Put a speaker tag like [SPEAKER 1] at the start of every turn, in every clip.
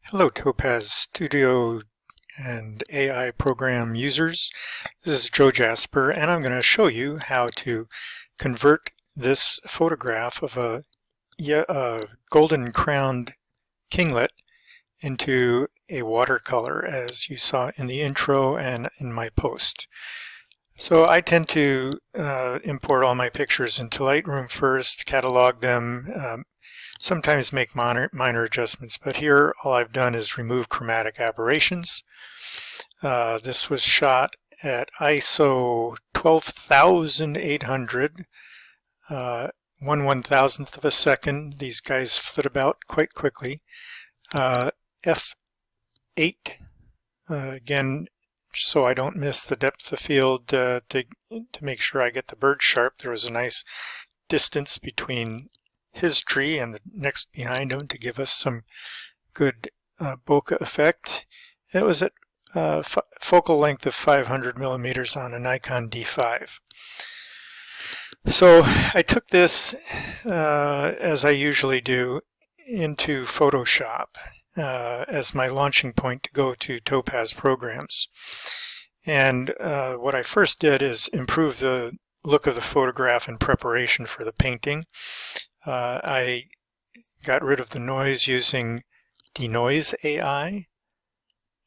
[SPEAKER 1] Hello, Topaz Studio and AI program users. This is Joe Jasper, and I'm going to show you how to convert this photograph of a golden crowned kinglet into a watercolor, as you saw in the intro and in my post. So I tend to import all my pictures into Lightroom first, catalog them, sometimes make minor adjustments, but here all I've done is remove chromatic aberrations. This was shot at ISO 12,800, 1/1000th of a second. These guys flit about quite quickly. F8, again, so I don't miss the depth of field to make sure I get the bird sharp. There was a nice distance between his tree and the next behind him to give us some good bokeh effect. It was at focal length of 500 millimeters on a Nikon D5. So I took this, as I usually do, into Photoshop as my launching point to go to Topaz programs. And what I first did is improve the look of the photograph in preparation for the painting. I got rid of the noise using Denoise AI,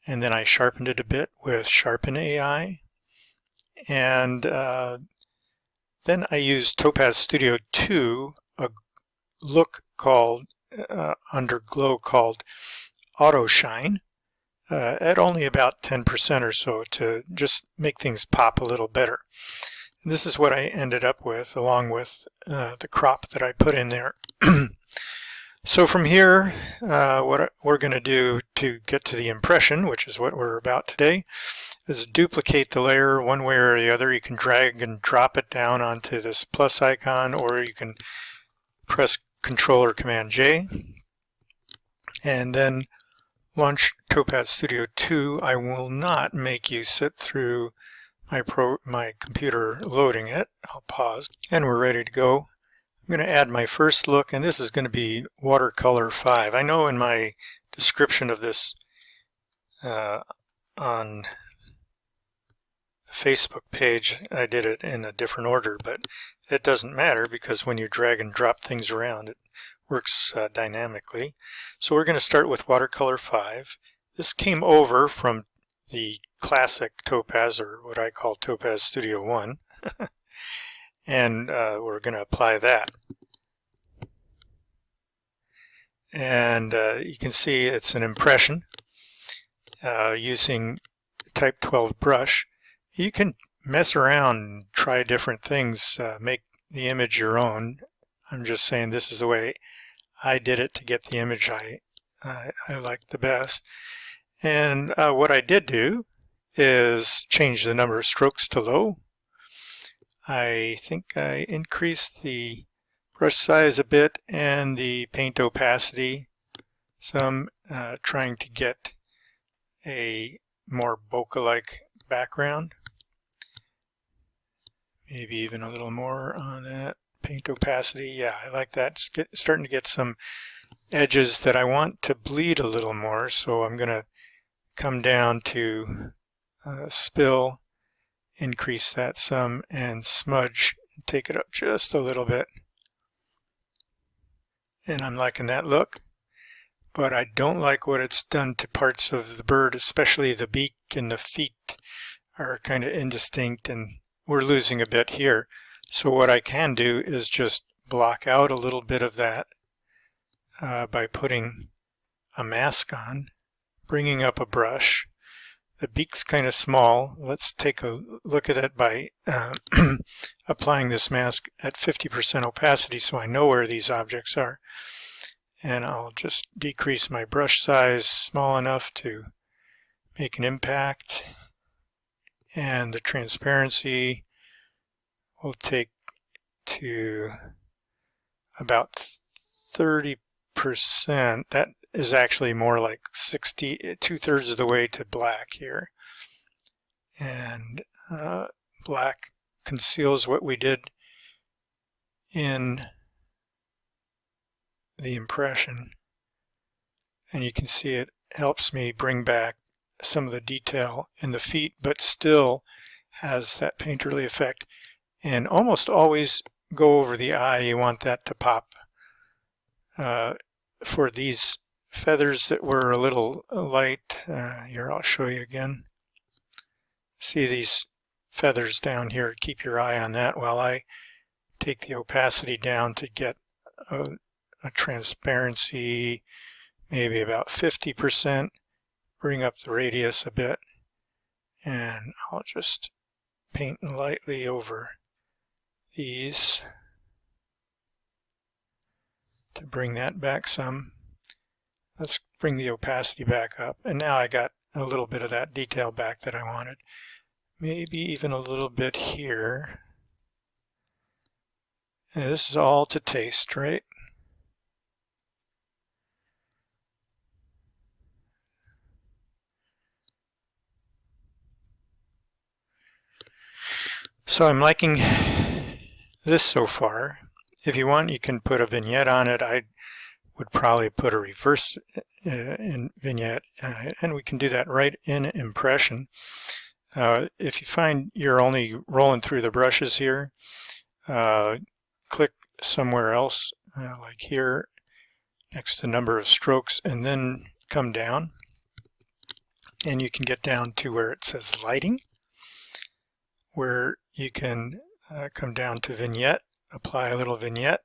[SPEAKER 1] and then I sharpened it a bit with Sharpen AI, and then I used Topaz Studio 2, a look called under glow called Auto Shine, at only about 10% or so to just make things pop a little better. And this is what I ended up with, along with the crop that I put in there. So from here, what we're going to do to get to the impression, which is what we're about today, is duplicate the layer one way or the other. You can drag and drop it down onto this plus icon, or you can press Control or Command J, and then launch Topaz Studio 2. I will not make you sit through my computer loading it. I'll pause, and we're ready to go. I'm going to add my first look, and this is going to be Watercolor 5. I know in my description of this on the Facebook page I did it in a different order, but it doesn't matter because when you drag and drop things around it works dynamically. So we're going to start with Watercolor 5. This came over from the classic Topaz, or what I call Topaz Studio 1. And we're going to apply that. And you can see it's an impression using Type 12 brush. You can mess around and try different things, make the image your own. I'm just saying this is the way I did it to get the image I like the best. And what I did do is change the number of strokes to low. I think I increased the brush size a bit and the paint opacity some, trying to get a more bokeh-like background. Maybe even a little more on that paint opacity. Yeah, I like that. It's starting to get some edges that I want to bleed a little more, so I'm going to come down to spill, increase that some, and smudge, take it up just a little bit. And I'm liking that look, but I don't like what it's done to parts of the bird, especially the beak and the feet are kind of indistinct, and we're losing a bit here. So what I can do is just block out a little bit of that by putting a mask on, bringing up a brush. The beak's kind of small. Let's take a look at it by applying this mask at 50% opacity so I know where these objects are. And I'll just decrease my brush size small enough to make an impact. And the transparency will take to about 30%. That is actually more like 2/3 of the way to black here. And black conceals what we did in the impression. And you can see it helps me bring back some of the detail in the feet, but still has that painterly effect. And almost always go over the eye. You want that to pop. For these feathers that were a little light, here I'll show you again. See these feathers down here? Keep your eye on that while I take the opacity down to get a transparency, maybe about 50%. Bring up the radius a bit, and I'll just paint lightly over these to bring that back some. Let's bring the opacity back up, and now I got a little bit of that detail back that I wanted. Maybe even a little bit here. And this is all to taste, right? So I'm liking this so far. If you want, you can put a vignette on it. I would probably put a reverse vignette, and we can do that right in Impression. If you find you're only rolling through the brushes here, click somewhere else, like here, next to number of strokes, and then come down. And you can get down to where it says lighting, where you can come down to vignette, apply a little vignette,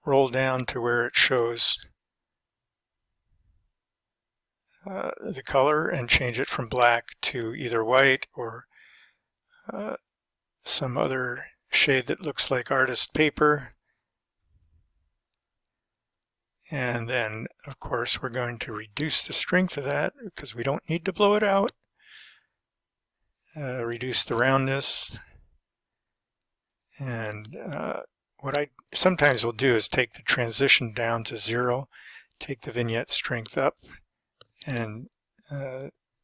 [SPEAKER 1] roll down to where it shows the color and change it from black to either white or some other shade that looks like artist paper. And then, of course, we're going to reduce the strength of that because we don't need to blow it out. Reduce the roundness. And what I sometimes will do is take the transition down to 0, take the vignette strength up, and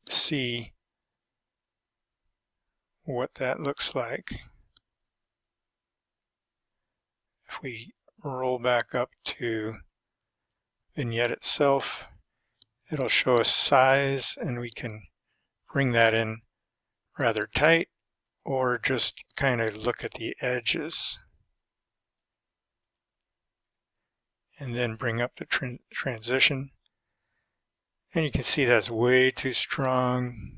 [SPEAKER 1] see what that looks like. If we roll back up to vignette itself, it'll show us size, and we can bring that in rather tight, or just kind of look at the edges and then bring up the transition. And you can see that's way too strong,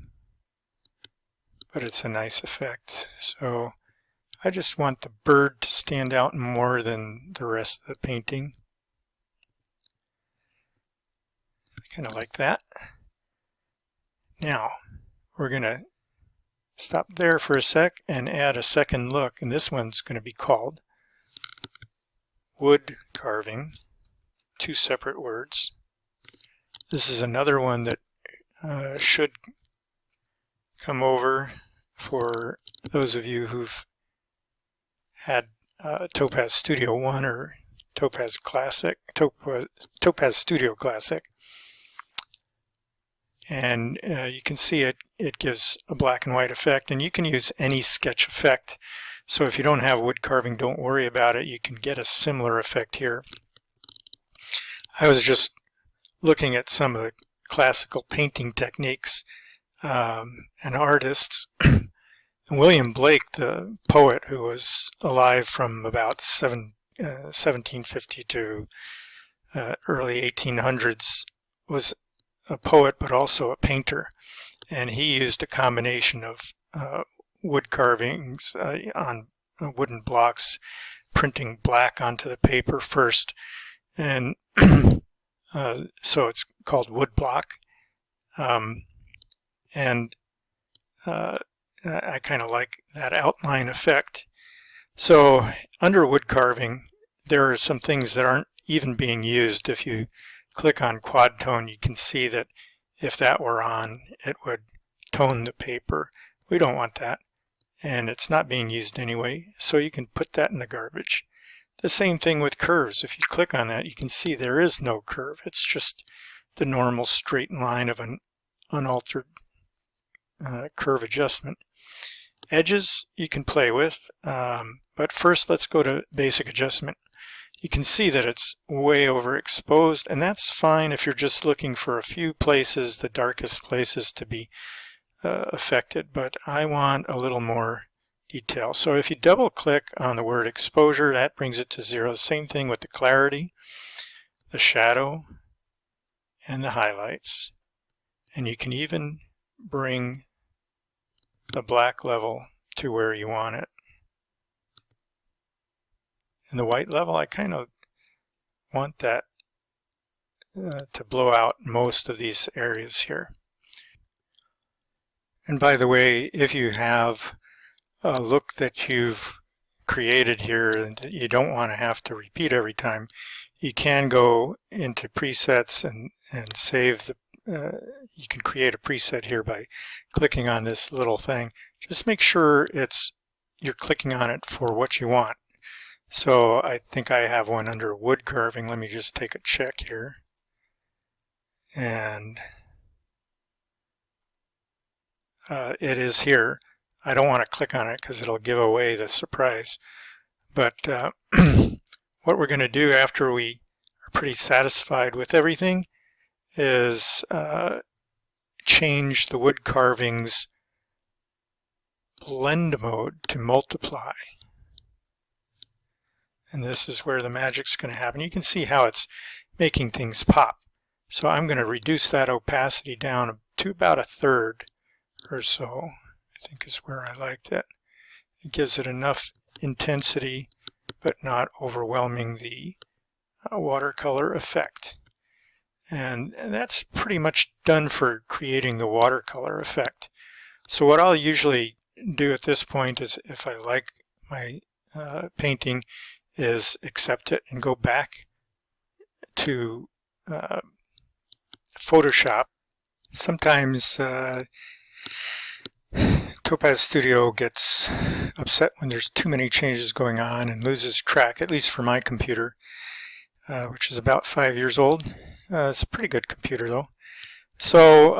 [SPEAKER 1] but it's a nice effect. So I just want the bird to stand out more than the rest of the painting. Kind of like that. Now we're going to stop there for a sec and add a second look, and this one's going to be called wood carving, 2 separate words. This is another one that should come over for those of you who've had Topaz Studio 1 or Topaz Studio Classic. And you can see it gives a black and white effect, and you can use any sketch effect. So if you don't have wood carving, don't worry about it. You can get a similar effect here. I was just looking at some of the classical painting techniques and artists. William Blake, the poet who was alive from about 1750 to early 1800s, was a poet but also a painter, and he used a combination of wood carvings on wooden blocks, printing black onto the paper first, and so it's called wood block. And I kind of like that outline effect. So under wood carving, there are some things that aren't even being used. If you click on quad tone, you can see that if that were on, it would tone the paper. We don't want that, and it's not being used anyway, so you can put that in the garbage. The same thing with curves. If you click on that, you can see there is no curve. It's just the normal straight line of an unaltered curve adjustment. Edges you can play with, but first let's go to basic adjustment. you can see that it's way overexposed, and that's fine if you're just looking for a few places, the darkest places, to be affected, but I want a little more detail. So if you double click on the word exposure, that brings it to 0. Same thing with the clarity, the shadow, and the highlights. And you can even bring the black level to where you want it. And the white level, I kind of want that to blow out most of these areas here. And by the way, if you have a look that you've created here and that you don't want to have to repeat every time, you can go into presets and save the you can create a preset here by clicking on this little thing. Just make sure you're clicking on it for what you want. So I think I have one under wood carving. Let me just take a check here. And it is here. I don't want to click on it because it'll give away the surprise. But what we're going to do after we are pretty satisfied with everything is change the wood carving's blend mode to multiply. And this is where the magic's going to happen. You can see how it's making things pop. So I'm going to reduce that opacity down to about 1/3 or so, I think is where I like that. It gives it enough intensity, but not overwhelming the watercolor effect. And that's pretty much done for creating the watercolor effect. So what I'll usually do at this point is, if I like my painting, is accept it and go back to Photoshop. Sometimes Topaz Studio gets upset when there's too many changes going on and loses track, at least for my computer, which is about 5 years old. It's a pretty good computer though. So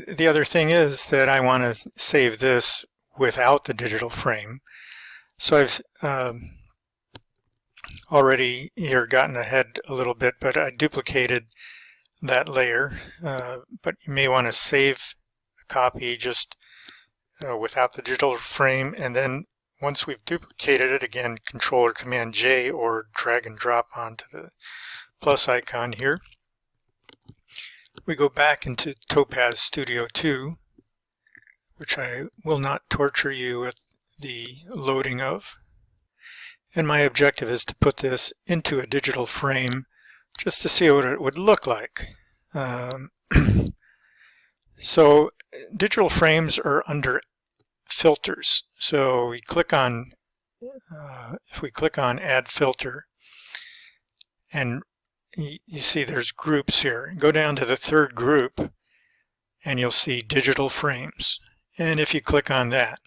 [SPEAKER 1] the other thing is that I want to save this without the digital frame. So I've already here gotten ahead a little bit, but I duplicated that layer. But you may want to save a copy just without the digital frame, and then once we've duplicated it, again, Control or Command J, or drag and drop onto the plus icon here. We go back into Topaz Studio 2, which I will not torture you with the loading of. And my objective is to put this into a digital frame just to see what it would look like. So digital frames are under filters. So we click on, if we click on Add Filter, and you see there's groups here. Go down to the 3rd group and you'll see digital frames. And if you click on that,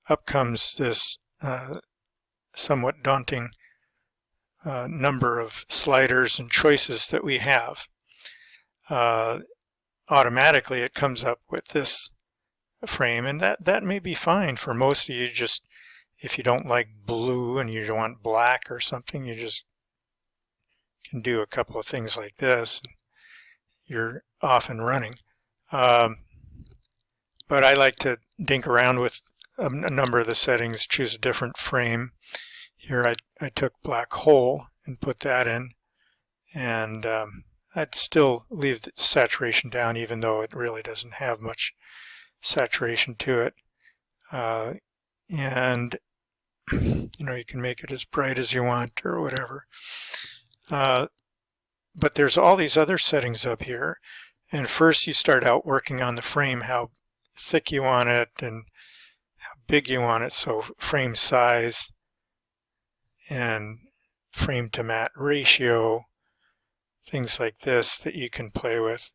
[SPEAKER 1] up comes this somewhat daunting number of sliders and choices that we have. Automatically it comes up with this frame, and that may be fine for most of you. Just if you don't like blue and you don't want black or something, you just can do a couple of things like this. You're off and running. But I like to dink around with a number of the settings, choose a different frame. Here I took black hole and put that in, and I'd still leave the saturation down, even though it really doesn't have much saturation to it. And you know, you can make it as bright as you want or whatever. But there's all these other settings up here, and first you start out working on the frame, how thick you want it and how big you want it. So frame size and frame to matte ratio, things like this that you can play with.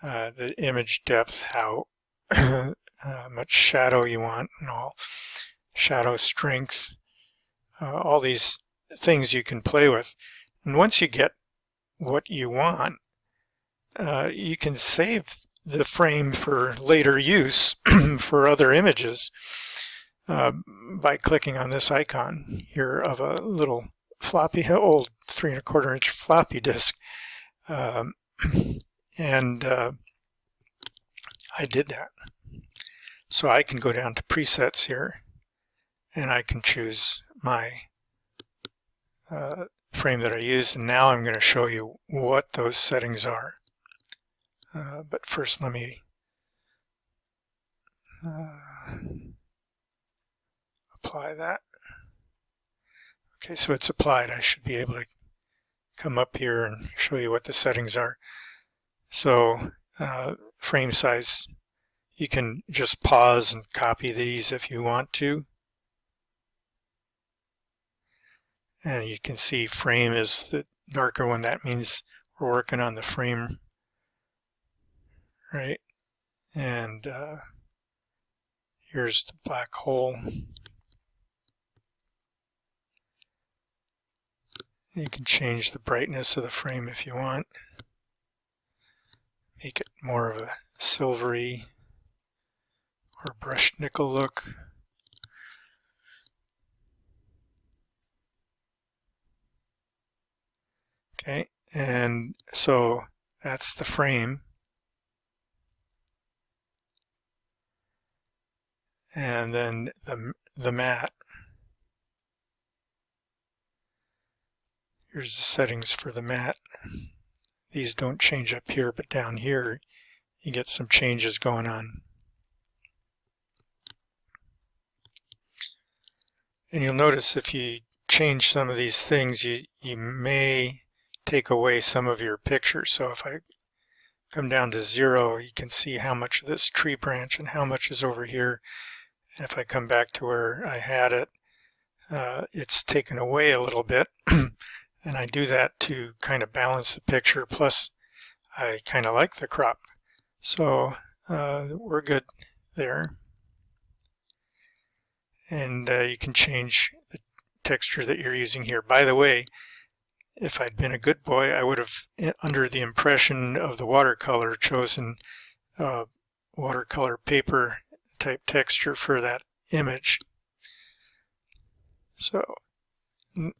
[SPEAKER 1] The image depth, how much shadow you want and all, shadow strength, all these things you can play with. And once you get what you want, you can save the frame for later use for other images by clicking on this icon here of a little floppy, old 3 1/4 inch floppy disk. And I did that. So I can go down to presets here, and I can choose my frame that I used, and now I'm going to show you what those settings are. But first let me apply that. Okay, so it's applied. I should be able to come up here and show you what the settings are. So frame size, you can just pause and copy these if you want to. And you can see frame is the darker one. That means we're working on the frame, right? And here's the black hole. You can change the brightness of the frame if you want. Make it more of a silvery or brushed nickel look. Okay, and so that's the frame. And then the matte. Here's the settings for the matte. These don't change up here, but down here you get some changes going on. And you'll notice if you change some of these things, you may take away some of your picture. So if I come down to 0, you can see how much of this tree branch and how much is over here. And if I come back to where I had it, it's taken away a little bit. And I do that to kind of balance the picture. Plus, I kind of like the crop. So we're good there. And you can change the texture that you're using here. By the way, if I'd been a good boy, I would have, under the impression of the watercolor, chosen watercolor paper type texture for that image. So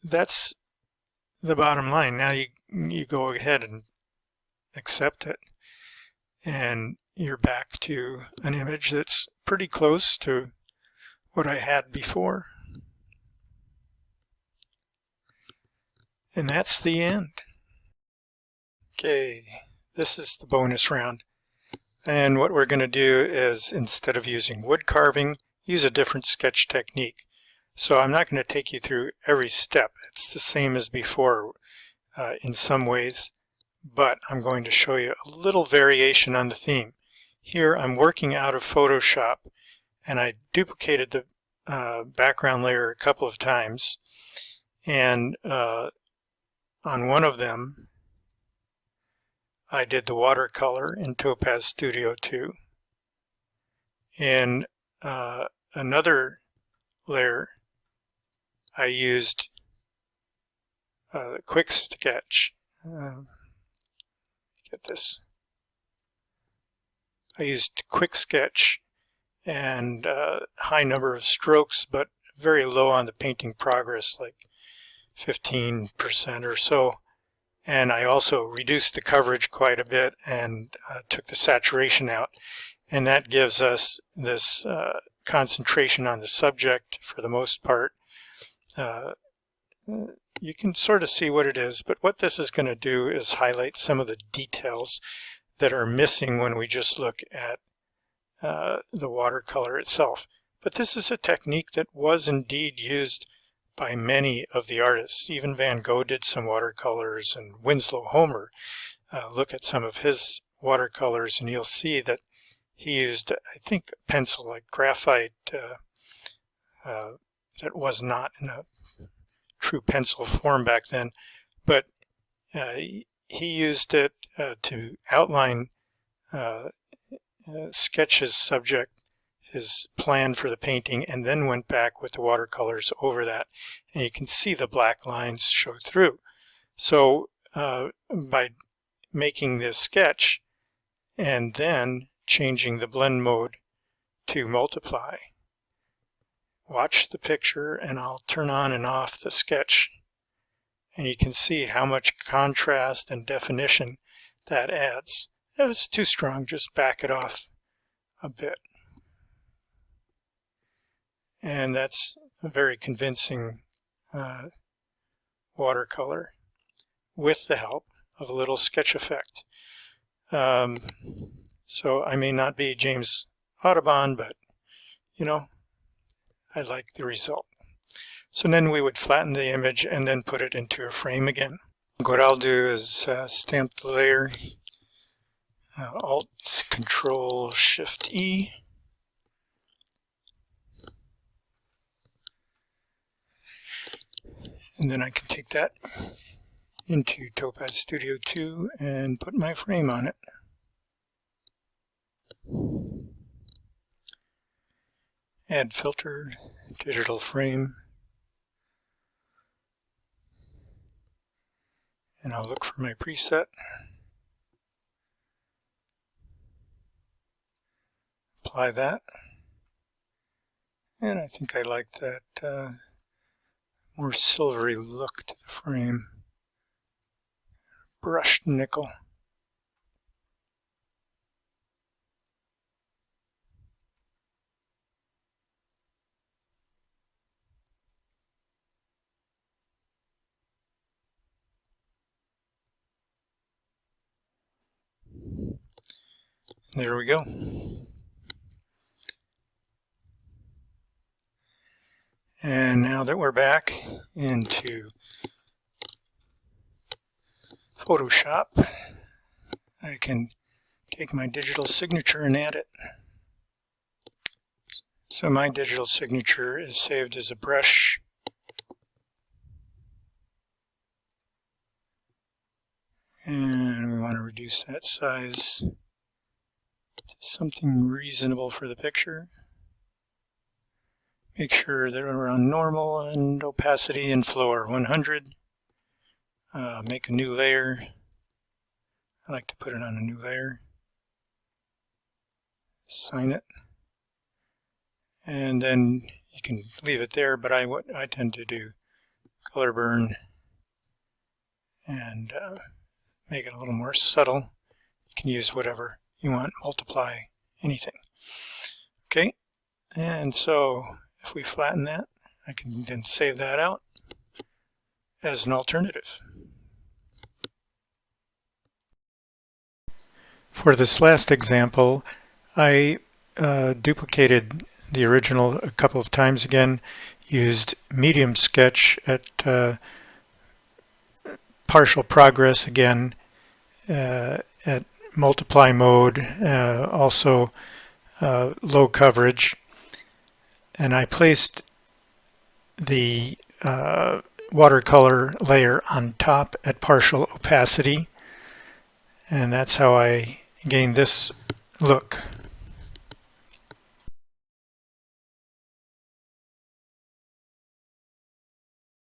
[SPEAKER 1] that's the bottom line. Now you go ahead and accept it, and you're back to an image that's pretty close to what I had before. And that's the end. Okay, this is the bonus round. And what we're going to do is, instead of using wood carving, use a different sketch technique. So I'm not going to take you through every step. It's the same as before in some ways, but I'm going to show you a little variation on the theme. Here I'm working out of Photoshop, and I duplicated the background layer a couple of times, and on one of them I did the watercolor in Topaz Studio 2. In another layer I used quick sketch. Get this. I used quick sketch and high number of strokes, but very low on the painting progress, like 15% or so. And I also reduced the coverage quite a bit and took the saturation out. And that gives us this concentration on the subject for the most part. You can sort of see what it is, but what this is going to do is highlight some of the details that are missing when we just look at the watercolor itself. But this is a technique that was indeed used by many of the artists. Even Van Gogh did some watercolors, and Winslow Homer. Look at some of his watercolors and you'll see that he used, I think, a pencil like graphite that was not in a true pencil form back then, but he used it to outline, sketch his subject, his plan for the painting, and then went back with the watercolors over that. And you can see the black lines show through. So by making this sketch and then changing the blend mode to multiply, watch the picture and I'll turn on and off the sketch And you can see how much contrast and definition that adds. If it's too strong, just back it off a bit. And that's a very convincing watercolor with the help of a little sketch effect. So I may not be James Audubon, but you know, I like the result. So then we would flatten the image and then put it into a frame again. What I'll do is stamp the layer, Alt Control Shift E. And then I can take that into Topaz Studio 2 and put my frame on it. Add filter, digital frame. And I'll look for my preset. Apply that. And I think I like that more silvery look to the frame. Brushed nickel. There we go. And now that we're back into Photoshop, I can take my digital signature and add it. So my digital signature is saved as a brush. And we want to reduce that size to something reasonable for the picture. Make sure that we're on normal and opacity and flow are 100. Make a new layer. I like to put it on a new layer. Sign it. And then you can leave it there, but I tend to do color burn and make it a little more subtle. You can use whatever you want, multiply anything. Okay, and so if we flatten that, I can then save that out as an alternative. For this last example, I duplicated the original a couple of times again, used medium sketch at partial progress again, at multiply mode, also low coverage, and I placed the watercolor layer on top at partial opacity, and that's how I gained this look.